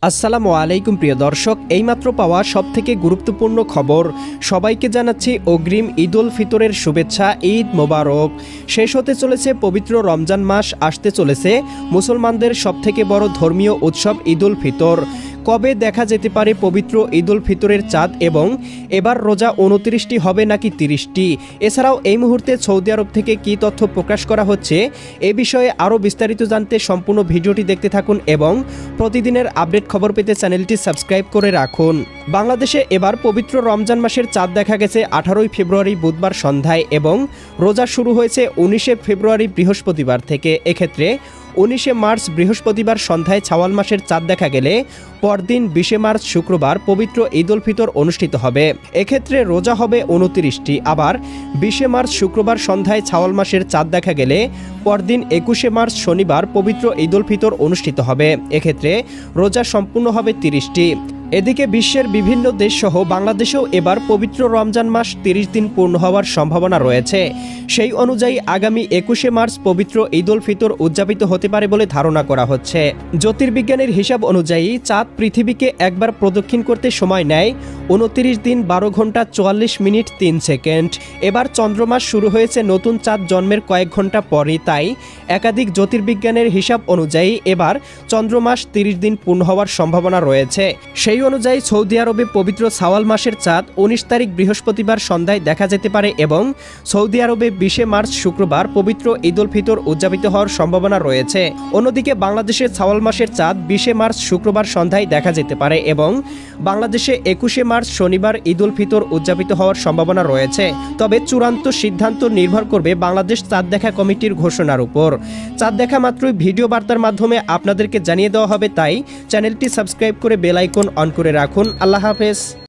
আসসালামু আলাইকুম প্রিয় দর্শক, এইমাত্র পাওয়া সবথেকে গুরুত্বপূর্ণ খবর। সবাইকে জানাচ্ছি অগ্রিম ঈদ উল ফিতরের শুভেচ্ছা। ঈদ মোবারক। শেষ হতে চলেছে পবিত্র রমজান মাস, আসতে চলেছে মুসলমানদের সবথেকে বড় ধর্মীয় উৎসব ঈদ উল ফিতর। কবে দেখা যেতে পারে পবিত্র ঈদ উল ফিতরের চাঁদ এবং এবার রোজা 29টি হবে নাকি 30টি? এছাড়াও এই মুহূর্তে সৌদি আরব থেকে কী তথ্য প্রকাশ করা হচ্ছে এ বিষয়ে আরও বিস্তারিত জানতে সম্পূর্ণ ভিডিওটি দেখতে থাকুন এবং প্রতিদিনের আপডেট খবর পেতে চ্যানেলটি সাবস্ক্রাইব করে রাখুন। বাংলাদেশে এবার পবিত্র রমজান মাসের চাঁদ দেখা গেছে 18 ফেব্রুয়ারি বুধবার সন্ধ্যায় এবং রোজা শুরু হয়েছে 19 ফেব্রুয়ারি বৃহস্পতিবার থেকে। এক্ষেত্রে 19 মার্চ বৃহস্পতিবার সন্ধ্যায় শাওয়াল মাসের চাঁদ দেখা গেলে পরদিন 20 মার্চ শুক্রবার পবিত্র ঈদ উল ফিতর অনুষ্ঠিত হবে। এক্ষেত্রে রোজা হবে 29টি। আবার 20 মার্চ শুক্রবার সন্ধ্যায় শাওয়াল মাসের চাঁদ দেখা গেলে পরদিন 21 মার্চ শনিবার পবিত্র ঈদ উল ফিতর অনুষ্ঠিত হবে। এক্ষেত্রে রোজা সম্পূর্ণ হবে 30টি। এদিকে বিশ্বের বিভিন্ন দেশসহ বাংলাদেশেও এবার পবিত্র রমজান মাস 30 দিন পূর্ণ হওয়ার সম্ভাবনা রয়েছে। সেই অনুযায়ী আগামী 21 মার্চ পবিত্র ঈদ উল ফিতর উদযাপিত হতে পারে বলে ধারণা করা হচ্ছে। জ্যোতির্বিজ্ঞানের হিসাব অনুযায়ী চাঁদ পৃথিবীকে একবার প্রদক্ষিণ করতে সময় নেয় 29 দিন 12 ঘন্টা 44 মিনিট 3 সেকেন্ড। এবার চন্দ্রমাস শুরু হয়েছে নতুন চাঁদ জন্মের কয়েক ঘন্টা পরই, তাই একাধিক জ্যোতির্বিজ্ঞানের হিসাব অনুযায়ী এবার চন্দ্রমাস 30 দিন পূর্ণ হওয়ার সম্ভাবনা রয়েছে। সেই অনুযায়ী সৌদি আরবে পবিত্র শাওয়াল মাসের চাঁদ 19 তারিখ বৃহস্পতিবার সন্ধ্যায় দেখা যেতে পারে এবং সৌদি আরবে 20 মার্চ শুক্রবার পবিত্র ঈদ উল ফিতর উদযাপিত হওয়ার সম্ভাবনা রয়েছে। অন্যদিকে বাংলাদেশের শাওয়াল মাসের চাঁদ 20 মার্চ শুক্রবার সন্ধ্যায় দেখা যেতে পারে এবং বাংলাদেশে 21 মার্চ শনিবার ঈদ উল ফিতর উদযাপিত হওয়ার সম্ভাবনা রয়েছে। তবে চূড়ান্ত সিদ্ধান্ত নির্ভর করবে বাংলাদেশ চাঁদ দেখা কমিটির ঘোষণার উপর। চাঁদ দেখা মাত্রই ভিডিও বার্তার মাধ্যমে আপনাদেরকে জানিয়ে দেওয়া হবে, তাই চ্যানেলটি সাবস্ক্রাইব করে বেল আইকন অন করে রাখুন। আল্লাহ হাফেজ।